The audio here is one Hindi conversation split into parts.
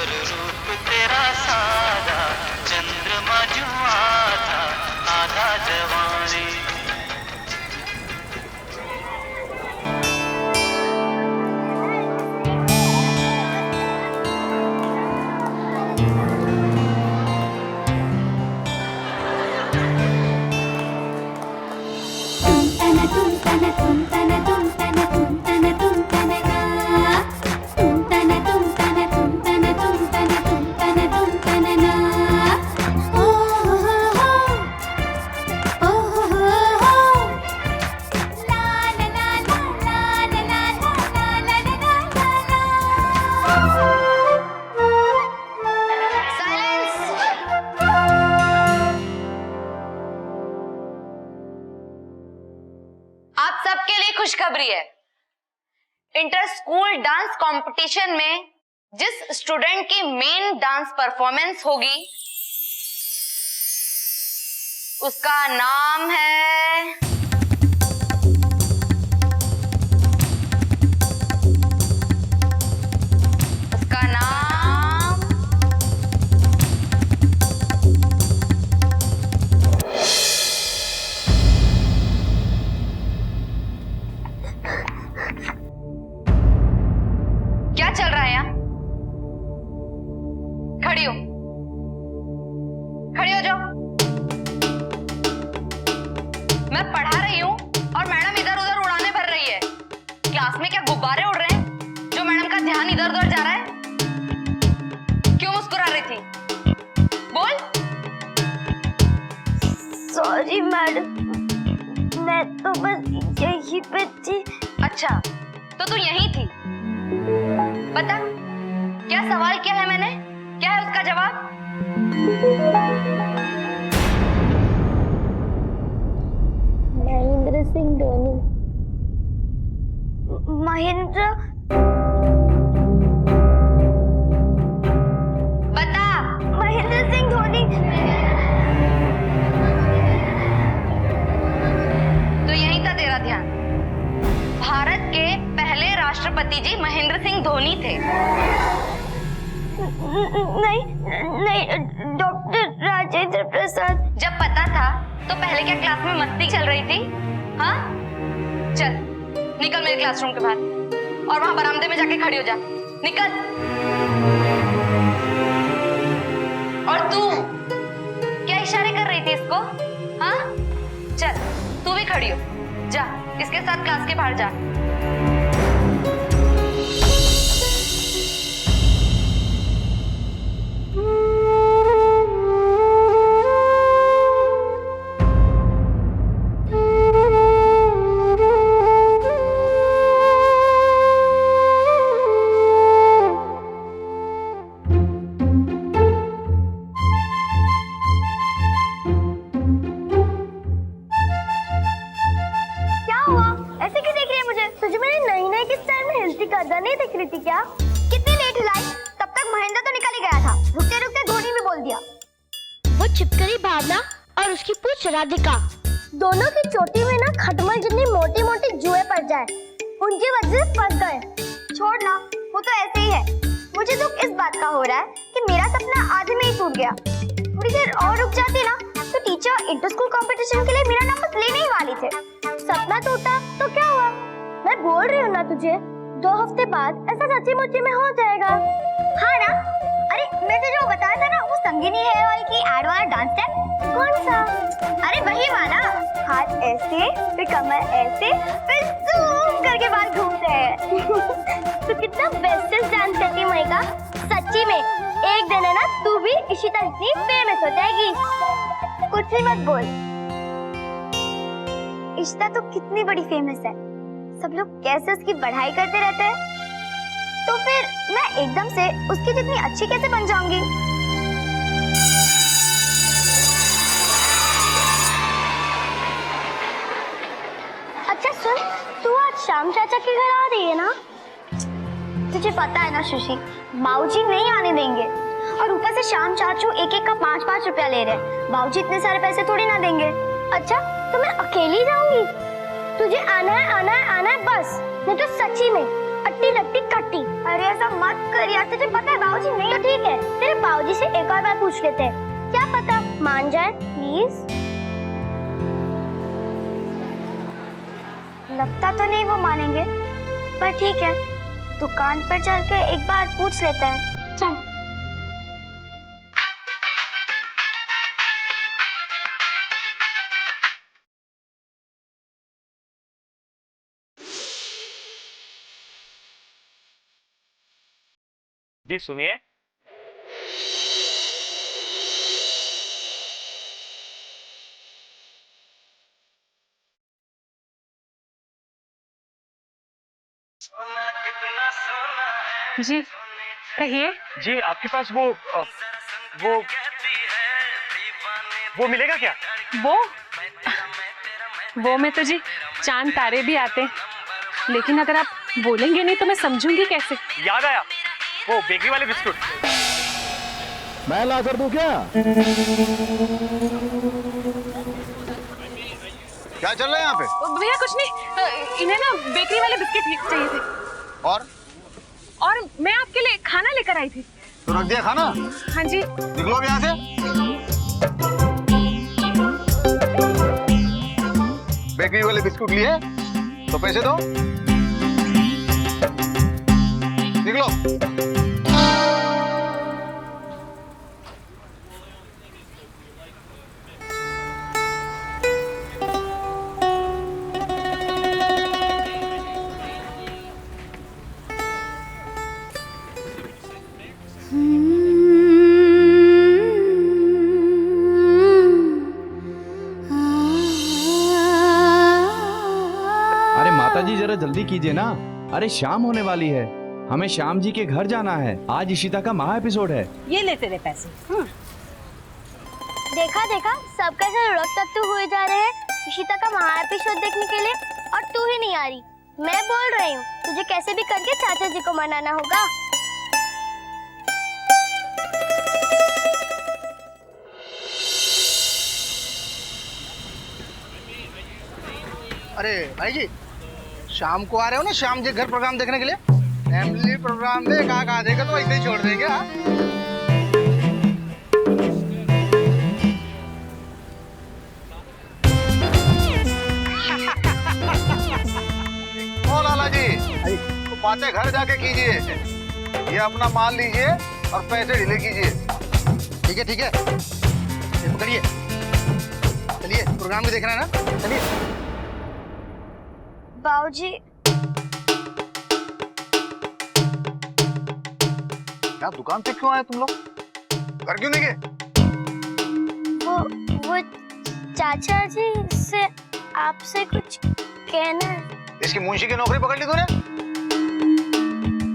और रूप तेरा सादा, चंद्रमा जो आधा आधा जवानी। आप सबके लिए खुशखबरी है। इंटर स्कूल डांस कंपटीशन में जिस स्टूडेंट की मेन डांस परफॉर्मेंस होगी उसका नाम है क्या चल रहा है यहाँ? खड़ी हो, खड़ी हो जाओ। मैं पढ़ा रही हूँ और मैडम इधर उधर उड़ाने भर रही है। क्लास में क्या गुब्बारे उड़ रहे हैं जो मैडम का ध्यान इधर उधर जा रहा है? क्यों मुस्कुरा रही थी? बोल। सॉरी मैडम, मैं तो बस यहीं पे थी। अच्छा, तो तू यहीं थी। बता, क्या सवाल किया है मैंने? क्या है उसका जवाब? महेंद्र सिंह धोनी। महेंद्र? बता। महेंद्र सिंह धोनी। तो यहीं था तेरा ध्यान। भारत के पहले राष्ट्रपति जी महेंद्र सिंह धोनी थे। नहीं नहीं, डॉक्टर राजेंद्र प्रसाद। जब पता था तो पहले क्या क्लास में मस्ती चल रही थी? हाँ, चल निकल मेरे क्लासरूम के बाहर और वहां बरामदे में जाके खड़ी हो जा। निकल। और तू क्या इशारे कर रही थी इसको? हाँ, चल तू भी खड़ी हो, जा इसके साथ क्लास के बाहर जा। नहीं दिख रही थी क्या? कितनी लेट हिलाई, तब तक महेंद्र तो निकल ही गया था। रुकते रुकते धोनी भी बोल दिया। वो छिपकली भावना और उसकी पूछ राधिका, दोनों की चोटी में ना खटमल जितनी मोटी मोटी जुएं पड़ जाए, उनकी वजह से फंस गए। छोड़ ना, वो तो ऐसे ही है। मुझे दुख इस बात का हो रहा है कि मेरा सपना आधे में ही टूट गया। थोड़ी देर और रुक जाती ना तो टीचर इंटर स्कूल कंपटीशन के लिए मेरा नंबर लेने ही वाली थे। सपना टूटा तो क्या हुआ? मैं बोल रही हूँ ना तुझे, 2 हफ्ते बाद ऐसा सच्ची मुच्ची में हो जाएगा। हाँ ना? अरे मैं तुझे वो बताया था ना, वो संगीनी हेयर ऑयल की एड वाला डांस स्टेप। कौन सा? अरे वही वाला, हाथ ऐसे फिर कमर ऐसे फिर जूम करके बाल घूमते हैं। तो कितना बेस्ट डांस करती है मयिका, सच्ची में। एक दिन है ना तू भी इशिता इतनी फेमस हो जाएगी। कुछ भी मत बोल, इशिता तो कितनी बड़ी फेमस है, सब लोग कैसे उसकी बढ़ाई करते रहते हैं, तो फिर मैं एकदम से उसकी जितनी अच्छी कैसे बन जाऊंगी? अच्छा सुन, तू आज श्याम चाचा के घर आ रही है ना? तुझे पता है ना सुशी, बाबूजी नहीं आने देंगे, और ऊपर से श्याम चाचू एक एक का 5-5 रुपया ले रहे हैं। बाबूजी इतने सारे पैसे थोड़ी ना देंगे। अच्छा तो मैं अकेली जाऊंगी? तुझे आना है आना है आना है बस, नहीं तो सच्ची में अट्टी लट्टी कट्टी। अरे ऐसा मत कर यार, तुझे पता है बाबूजी नहीं। तो ठीक बाबूजी से एक और बार पूछ लेते हैं, क्या पता मान जाए। प्लीज। लगता तो नहीं वो मानेंगे, पर ठीक है, दुकान पर चल के एक बार पूछ लेते हैं। चल। जी सुनिए। जी कहिए। जी आपके पास वो मिलेगा क्या? वो में तो जी चांद तारे भी आते हैं, लेकिन अगर आप बोलेंगे नहीं तो मैं समझूंगी कैसे। याद आया, वो बेकरी वाले बिस्कुट। मैं ला कर दूं क्या? क्या चल रहा है यहाँ पे? भैया कुछ नहीं, इन्हें ना बेकरी वाले बिस्किट चाहिए थे। और मैं आपके लिए खाना लेकर आई थी। तो रख दिया खाना? हाँ जी। निकलो अब यहाँ से। बेकरी वाले बिस्कुट लिए तो पैसे दो। निकलो। जी जरा जल्दी कीजिए ना, अरे शाम होने वाली है, हमें श्याम जी के घर जाना है। आज इशिता का महा एपिसोड है। ये ले तेरे पैसे। देखा देखा, सब कैसे लुढ़क हुए जा रहे हैं इशिता का महा एपिसोड देखने के लिए, और तू ही नहीं आ रही। मैं बोल रही हूँ, तुझे कैसे भी करके चाचा जी को मनाना होगा। अरे भाई जी, शाम को आ रहे हो ना श्याम जी घर प्रोग्राम देखने के लिए? फैमिली प्रोग्राम में कहाँ देगा तो ऐसे ही छोड़ देंगे। हाँ ओ लाला जी, तो बातें घर जाके कीजिए, ये अपना माल लीजिए और पैसे ढीले कीजिए। ठीक है ठीक है, ये पकड़िए, चलिए प्रोग्राम भी देखना है ना, चलिए। बाबूजी, क्या दुकान पे क्यों आए तुम लोग? घर क्यों नहीं गए? वो चाचा जी से आपसे कुछ कहना है। इसकी मुंशी की नौकरी पकड़ ली तूने?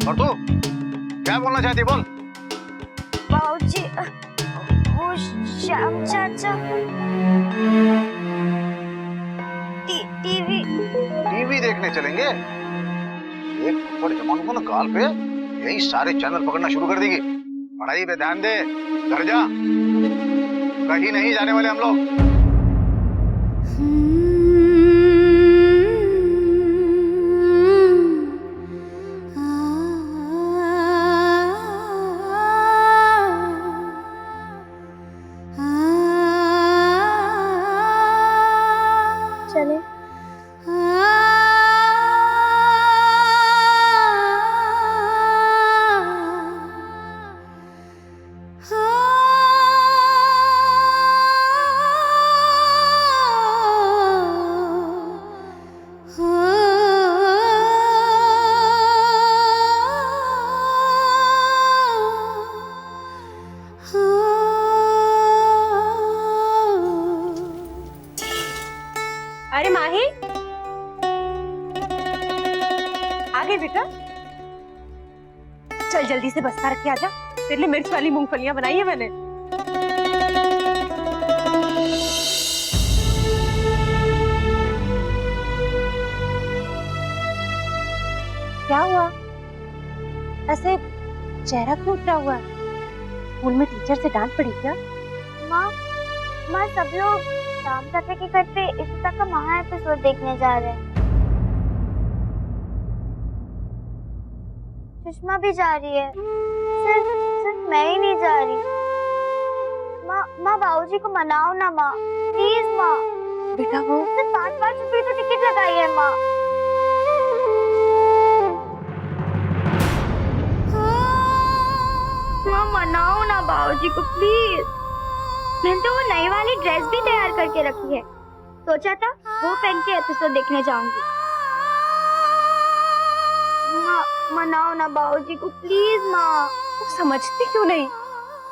और तू क्या बोलना चाहती है, बोल। बाबूजी, वो श्याम चाचा टीवी देखने चलेंगे? एक ऊपर जमानों को ना गाल पे यही सारे चैनल पकड़ना शुरू कर देगी। पढ़ाई पे ध्यान दे, घर जा, कहीं नहीं जाने वाले हम लोग। अरे माही, आ गई बेटा? चल जल्दी से बस्ता रख के आजा, तेरे लिए मिर्च वाली मूंगफलियां बनाई है मैंने। क्या हुआ? ऐसे चेहरा क्यों उतरा हुआ है? स्कूल में टीचर से डांट पड़ी क्या? माँ, सब लोग शाम चाचा के घर पे इशिता का महा एपिसोड देखने जा रहे हैं। सुषमा भी जा रही है। सिर्फ मैं ही नहीं जा रही। माँ बाबूजी को मनाओ ना माँ, प्लीज माँ। बेटा वो सिर्फ 5-5 रुपए तो टिकट लगाई है माँ। माँ मनाओ ना बाबूजी को प्लीज। मैंने तो वो नई वाली ड्रेस भी तैयार करके रखी है, सोचा था वो पहन के एपिसोड देखने जाऊंगी। माँ मनाओ ना बाबूजी को प्लीज माँ। तू समझती क्यों नहीं?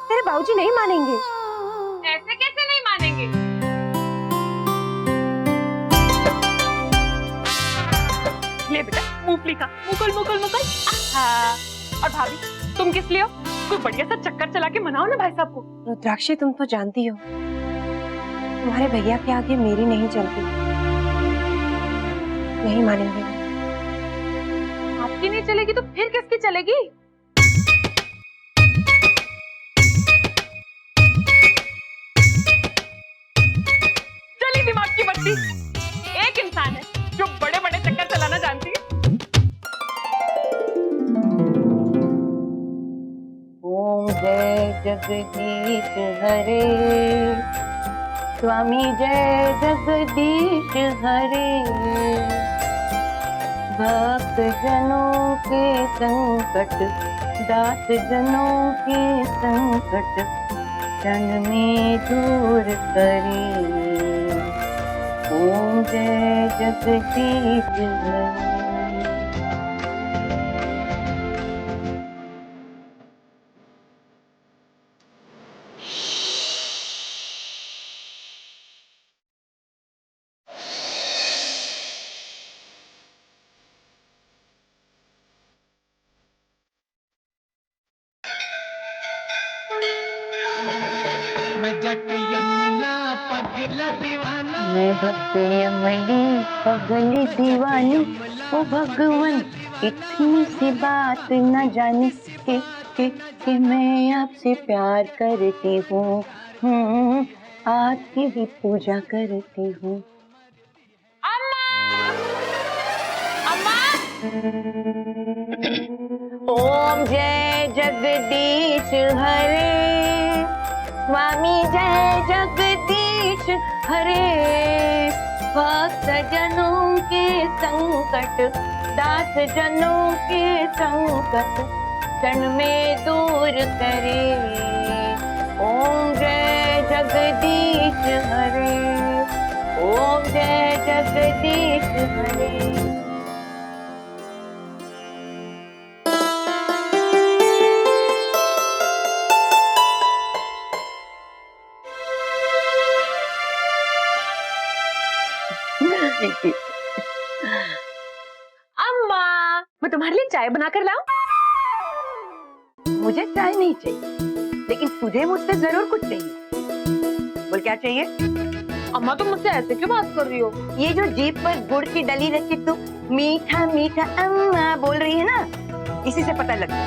तेरे बाबूजी नहीं मानेंगे। ऐसे कैसे नहीं मानेंगे? ले बेटा मूंगफली का मुकुल मुकुल मुकुल। और भाभी तुम किस लिए हो? कोई बढ़िया सा चक्कर चला के मनाओ ना भाई साहब को। रुद्राक्षी तुम तो जानती हो तुम्हारे भैया के आगे मेरी नहीं चलती। नहीं मानेंगे। आपकी नहीं चलेगी तो फिर किसकी चलेगी? चली दिमाग की बत्ती। एक इंसान है जो बड़े बड़े चक्कर चलाना जानती है। ओम जय जगदीश हरे, स्वामी जय जगदीश हरे। भक्त जनों के संकट, दास जनों के संकट क्षण में दूर करे। ओम जय जगदीश हरे। मैं भक्त यमली पगली दीवानी, ओ भगवान इतनी सी बात न जाने के मैं आपसे प्यार करती हूँ, आपकी भी पूजा करती हूँ। ओम जय जगदीश हरे, स्वामी जय जगदीश हरे। भक्त जनों के संकट, दास जनों के संकट क्षण में दूर करे। ओम जय जगदीश हरे, ओम जय जगदीश हरे। अम्मा मैं तुम्हारे लिए चाय बनाकर लाऊं? मुझे चाय नहीं चाहिए, लेकिन तुझे मुझसे जरूर कुछ चाहिए। बोल क्या चाहिए? अम्मा तुम मुझसे ऐसे क्यों बात कर रही हो? ये जो जीभ पर गुड़ की डली रखी तू मीठा मीठा अम्मा बोल रही है ना, इसी से पता लगता है।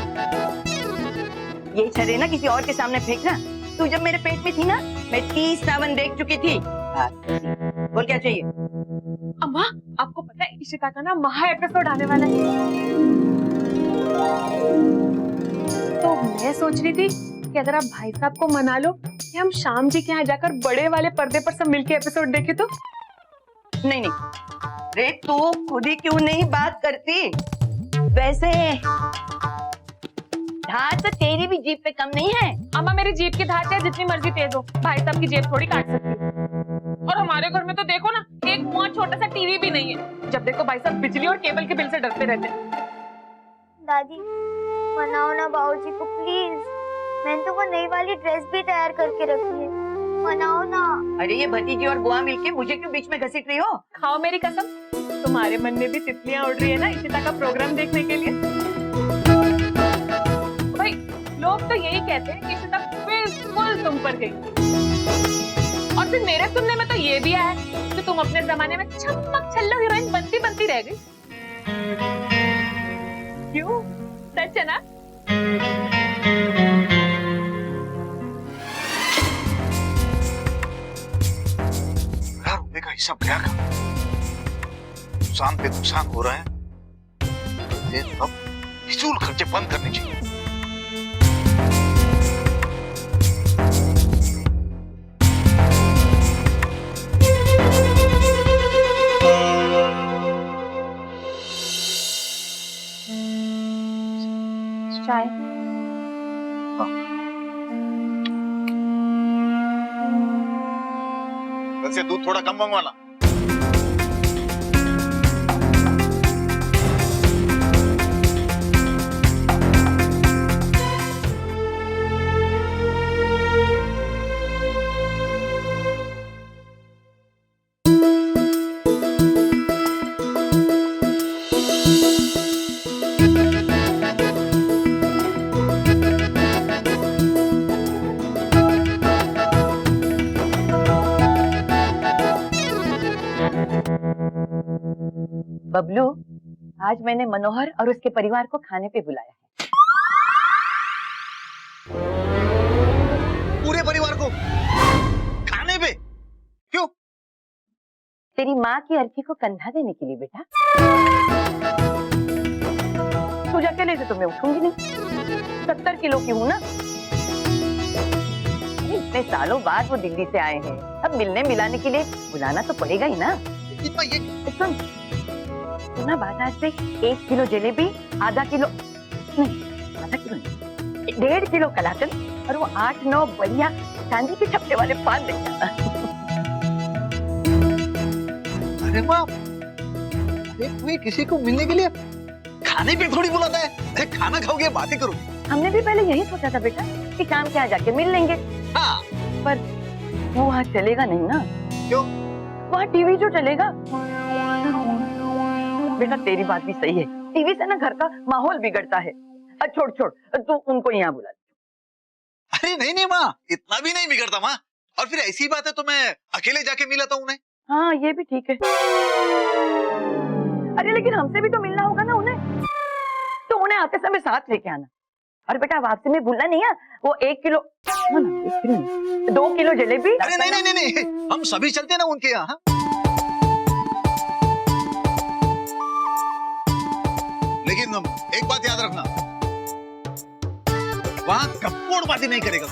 ये छर्रे ना किसी और के सामने फेंकना। तू जब मेरे पेट में थी ना, मैं 30 सावन देख चुकी थी। बोल क्या चाहिए? अम्मा आपको पता है इशिता का ना महा एपिसोड आने वाला है, तो मैं सोच रही थी कि अगर आप भाई साहब को मना लो कि हम शाम जी के यहाँ जाकर बड़े वाले पर्दे पर सब मिलके एपिसोड देखे तो। नहीं नहीं रे, तू खुद ही क्यों नहीं बात करती? वैसे धार तो तेरी भी जीभ पे कम नहीं है। अम्मा मेरी जेब की धार चाहे जितनी मर्जी तेज हो, भाई साहब की जेब थोड़ी काट सकती है। और हमारे घर में तो देखो ना, एक मुआ छोटा सा टीवी भी नहीं है। जब देखो भाई साहब बिजली और केबल के बिल से डरते रहते हैं। दादी मनाओ ना बाबूजी को प्लीज। मैंने तो वो नई वाली ड्रेस भी तैयार करके रखी है, मनाओ ना। अरे ये भतीजी और बुआ मिलके मुझे क्यों बीच में घसीट रही हो? खाओ मेरी कसम, तुम्हारे मन में भी तितलियां उड़ रही है ना इशिता का प्रोग्राम देखने के लिए। भाई लोग तो यही कहते हैं कि इशिता बिल्कुल तुम पर गई, और फिर मेरे सुनने में तो ये भी आया कि तुम अपने जमाने में छमक छल्लो हीरोइन बनती बनती रह गई। क्यों? सच है ना? रुपए का हिसाब गया का? नुकसान पे नुकसान हो रहा है, ये सब फिजूल खर्चे बंद करने चाहिए। वैसे दूध थोड़ा कम मंगवाना। बबलू, आज मैंने मनोहर और उसके परिवार को खाने पे बुलाया है। पूरे परिवार को खाने पे? क्यों? तेरी माँ की अर्थी को कंधा देने के लिए बेटा। तुझे अकेले से तो मैं उठूंगी नहीं, 70 किलो की हूँ ना। इतने सालों बाद वो दिल्ली से आए हैं, अब मिलने मिलाने के लिए बुलाना तो पड़ेगा ही ना। इतना ये सुन, ना बाजार से 1 किलो जलेबी, आधा किलो नहीं, 1.5 किलो कलाकंद और वो 8-9 बढ़िया चांदी के छप्पे वाले पान ले जाना। अरे माँ, कोई किसी को मिलने के लिए खाने पे थोड़ी बुलाता है। अरे खाना खाओगे, बातें करो। हमने भी पहले यही सोचा था बेटा कि शाम के यहाँ जाके मिल लेंगे। हाँ, पर वो वहाँ चलेगा नहीं ना। क्यों? वहाँ टीवी जो चलेगा। बेटा तेरी बात भी सही है, टीवी से ना घर का माहौल बिगड़ता है। छोड़ छोड़, तू उनको यहाँ बुला। अरे नहीं नहीं माँ, इतना भी नहीं बिगड़ता माँ। और फिर ऐसी बात है तो मैं अकेले जाके मिला था उन्हें। हाँ ये भी ठीक है। अरे लेकिन हमसे भी तो मिलना होगा ना उन्हें, तो उन्हें आते समय साथ लेके आना। और बेटा वापसी में भूलना नहीं है, वो 1 किलो 2 किलो जलेबी। अरे नहीं नहीं नहीं नहीं, हम सभी चलते ना उनके यहाँ। लेकिन एक बात याद रखना, वहां कपड़ बाती नहीं करेगा।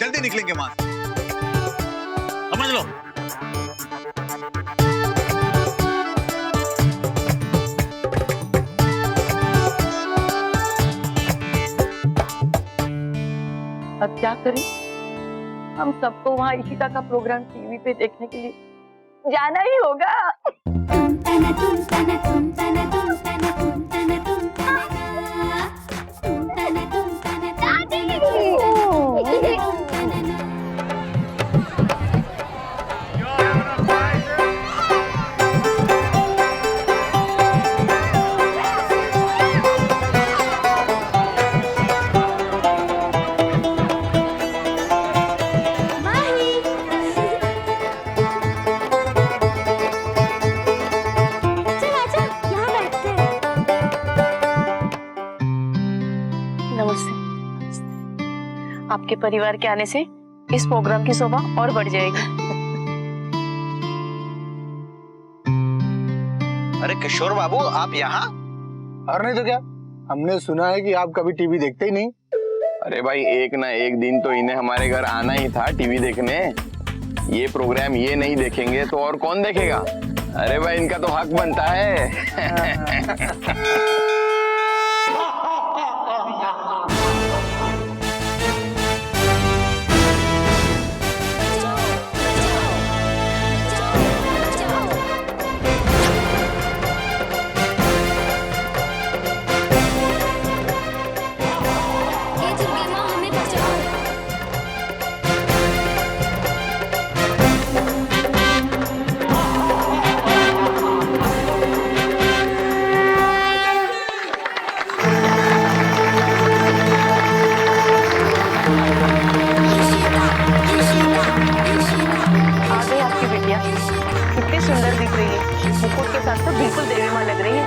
जल्दी निकलेंगे वहां से, समझ लो। अब क्या करें, हम सबको वहाँ इशिता का प्रोग्राम टीवी पे देखने के लिए जाना ही होगा। आपके परिवार के आने से इस प्रोग्राम की शोभा और बढ़ जाएगी। अरे किशोर बाबू, आप यहाँ? और नहीं तो क्या, हमने सुना है कि आप कभी टीवी देखते ही नहीं। अरे भाई, एक ना एक दिन तो इन्हें हमारे घर आना ही था टीवी देखने। ये प्रोग्राम ये नहीं देखेंगे तो और कौन देखेगा? अरे भाई, इनका तो हक बनता है। कितनी सुंदर दिख रही है, मुकुट के साथ तो बिल्कुल देवी माँ लग रही है।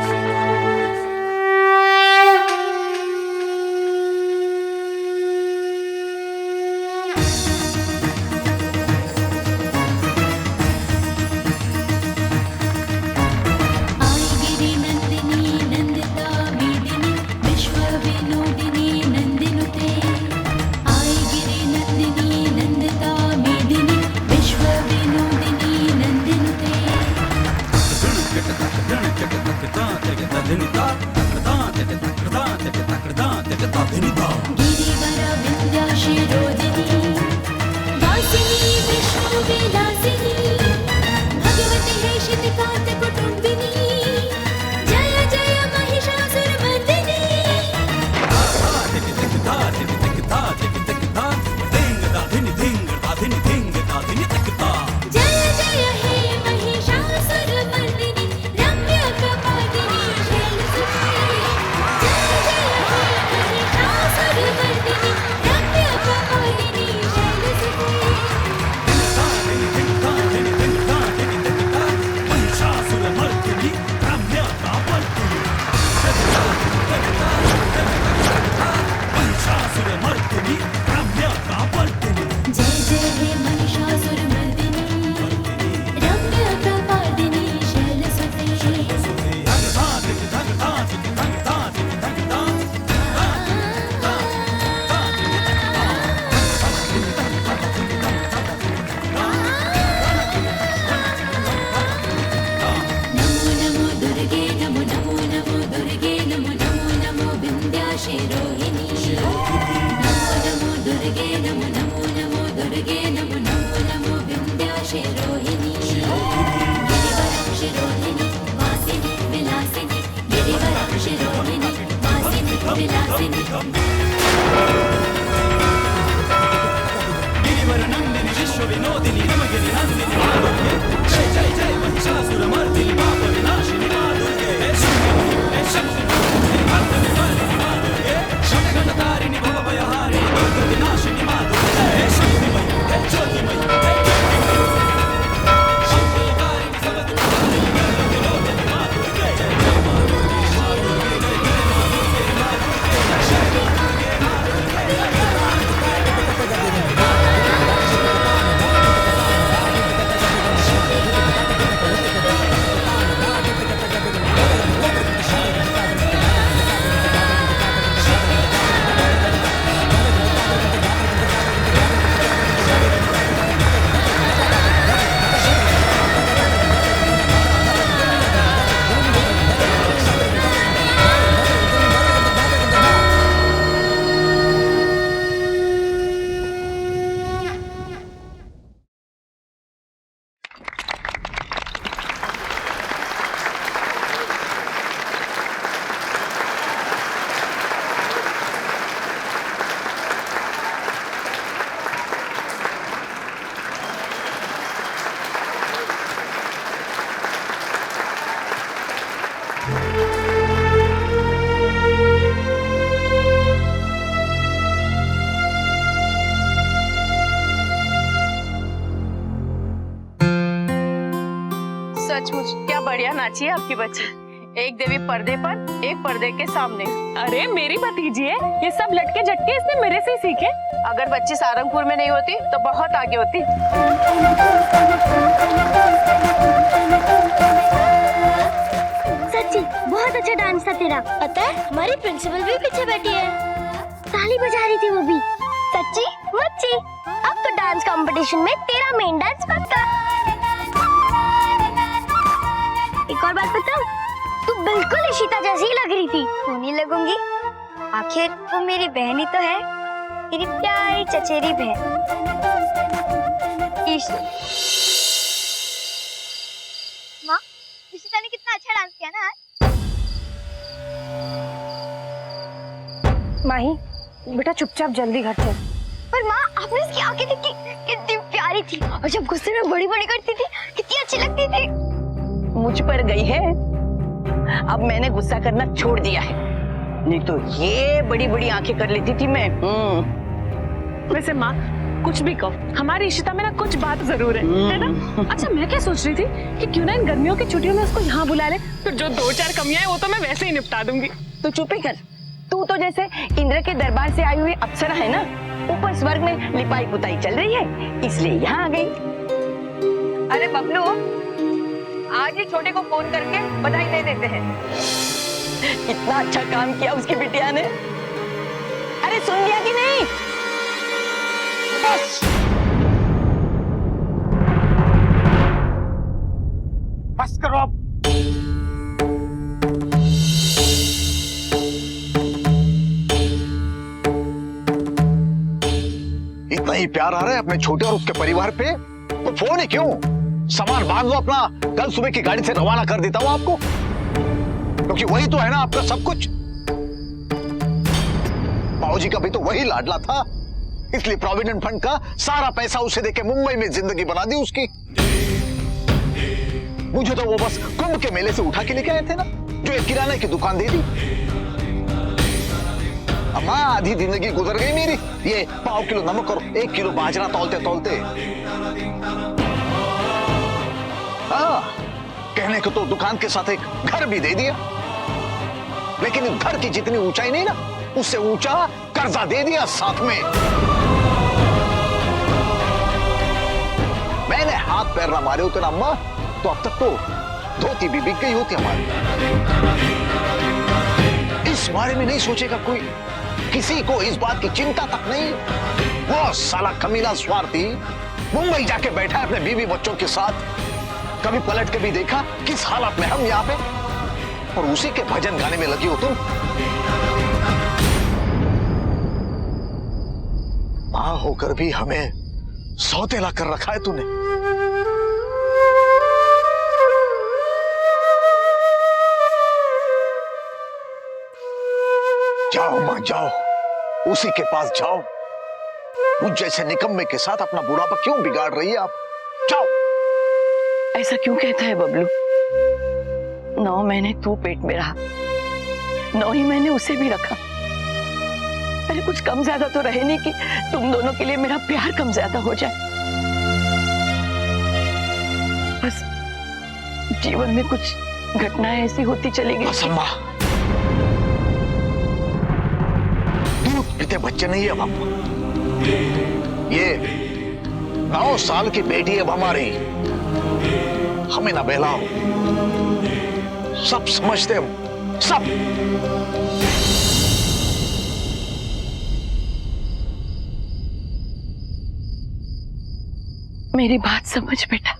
सचमुच क्या बढ़िया नाची है आपकी बच्ची। एक देवी पर्दे पर, एक पर्दे के सामने। अरे मेरी भतीजी है, ये सब लटके झटके इसने मेरे से ही सीखे। अगर बच्ची सारंगपुर में नहीं होती तो बहुत आगे होती। सच्ची बहुत अच्छा डांस था तेरा। पता है हमारी प्रिंसिपल भी पीछे बैठी है, ताली बजा रही थी वो भी। सच्ची मच्ची, अब तो डांस कंपटीशन में तेरा मेन डांस पक्का। एक और बात बताऊं, तू बिल्कुल इशिता जैसी लग रही थी। क्यों नहीं लगूंगी, आखिर वो मेरी बहन ही तो है, मेरी प्यारी चचेरी बहन। माँ, इशिता ने कितना अच्छा डांस किया ना आज। माही बेटा चुपचाप जल्दी घर चल। पर माँ, आपने इसकी आंखें देखी कितनी प्यारी थी, और जब गुस्से में बड़ी बड़ी करती थी कितनी अच्छी लगती थी। मुझ पर गई है, अब मैंने गुस्सा करना छोड़ दिया है, नहीं तो ये बड़ी बड़ी आंखें कर लेती थी मैं। वैसे माँ कुछ भी कहो, हमारी इशिता में ना कुछ बात जरूर है ना। अच्छा मैं क्या सोच रही थी कि क्यों ना इन गर्मियों की छुट्टियों में उसको यहाँ बुला ले, तो जो 2-4 कमियां हैं वो तो मैं वैसे ही निपटा दूंगी। तो चुप ही कर, तू तो जैसे इंद्र के दरबार से आई हुई अप्सरा है ना, ऊपर स्वर्ग में लिपाई पुताई चल रही है, इसलिए यहाँ आ गई। अरे बबलू, आज ही छोटे को फोन करके बधाई दे देते हैं, कितना अच्छा काम किया उसकी बिटिया ने। अरे सुन लिया कि नहीं? बस बस करो अब। इतना ही प्यार आ रहा है अपने छोटे और उसके परिवार पे, तो फोन ही क्यों? सामान बांध लो अपना, कल सुबह की गाड़ी से रवाना कर देता हूं आपको, क्योंकि वही तो है ना आपका सब कुछ। बाबूजी का भी तो वही लाडला था, इसलिए प्रोविडेंट फंड का सारा पैसा उसे देके मुंबई में जिंदगी बना दी उसकी। मुझे तो वो बस कुंभ के मेले से उठा के लेके आए थे ना, जो एक किराने की दुकान दे दी। अम्मा आधी जिंदगी गुजर गई मेरी, ये 1/4 किलो नमक और 1 किलो बाजरा तौलते तौलते। हाँ, कहने को तो दुकान के साथ एक घर भी दे दिया, लेकिन इस घर की जितनी ऊंचाई नहीं ना, उससे ऊंचा कर्जा दे दिया साथ में। मैंने हाथ पैर ना मारे होते ना अम्मा, तो अब तक तो धोती भी बिक गई होती हमारी। इस बारे में नहीं सोचेगा कोई, किसी को इस बात की चिंता तक नहीं। वो साला कमीना स्वार्थी मुंबई जाके बैठा है अपने बीवी बच्चों के साथ, कभी पलट के भी देखा किस हालत में हम यहाँ पे, और उसी के भजन गाने में लगी हो तुम। माँ होकर भी हमें सौतेला कर रखा है तूने। जाओ माँ जाओ, उसी के पास जाओ। मुझ जैसे निकम्मे के साथ अपना बुढ़ापा क्यों बिगाड़ रही है आप? जाओ। ऐसा क्यों कहता है बबलू? 9 महीने तू पेट में रहा, 9 ही महीने उसे भी रखा। अरे कुछ कम ज्यादा तो रहे नहीं कि तुम दोनों के लिए मेरा प्यार कम ज्यादा हो जाए। बस जीवन में कुछ घटनाएं ऐसी होती चली गई। असम्मा, दूध पीते बच्चे नहीं है अब हम। ये 9 साल की बेटी अब हमारी, हमें ना बहलाओ। सब समझते हम, सब। मेरी बात समझ बेटा।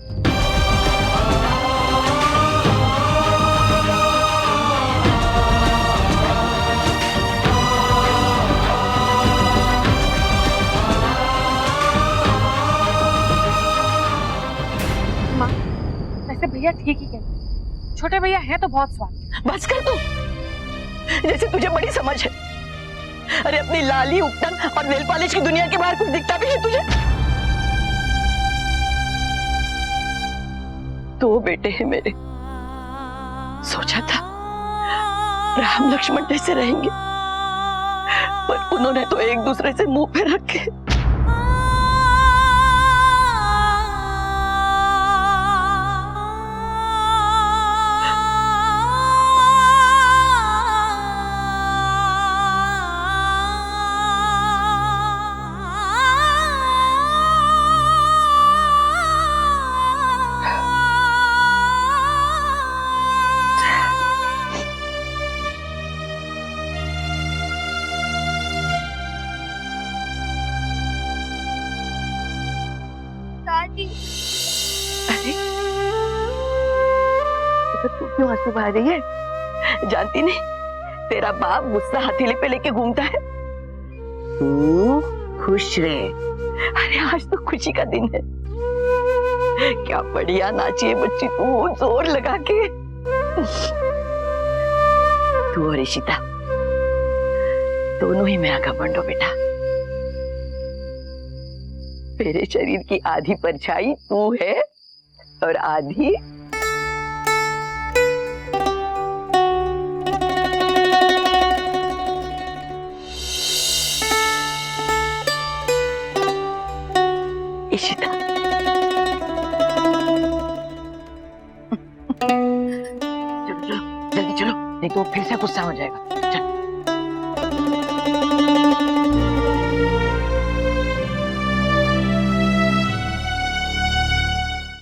माँ, वैसे भैया ठीक ही कहते हैं। छोटे भैया हैं तो बहुत स्वाद। बस कर तू, जैसे तुझे बड़ी समझ है। अरे अपनी लाली उपटन और नेल पॉलिश की दुनिया के बाहर कुछ दिखता भी है तुझे? दो बेटे हैं मेरे, सोचा था राम लक्ष्मण जैसे रहेंगे, पर उन्होंने तो एक दूसरे से मुंह पे रखे। अरे तू क्यों आंसू बहा रही है? जानती नहीं तेरा बाप गुस्सा हथेली पे लेके घूमता है। तू खुश रहे। अरे आज तो खुशी का दिन है। क्या बढ़िया नाची है बच्ची तू, जोर लगा के। तू और इशिता दोनों ही मेरा घमंड हो बेटा। मेरे शरीर की आधी परछाई तू है और आधी इशिता। चलो चलो जल्दी चलो, नहीं तो फिर से गुस्सा हो जाएगा।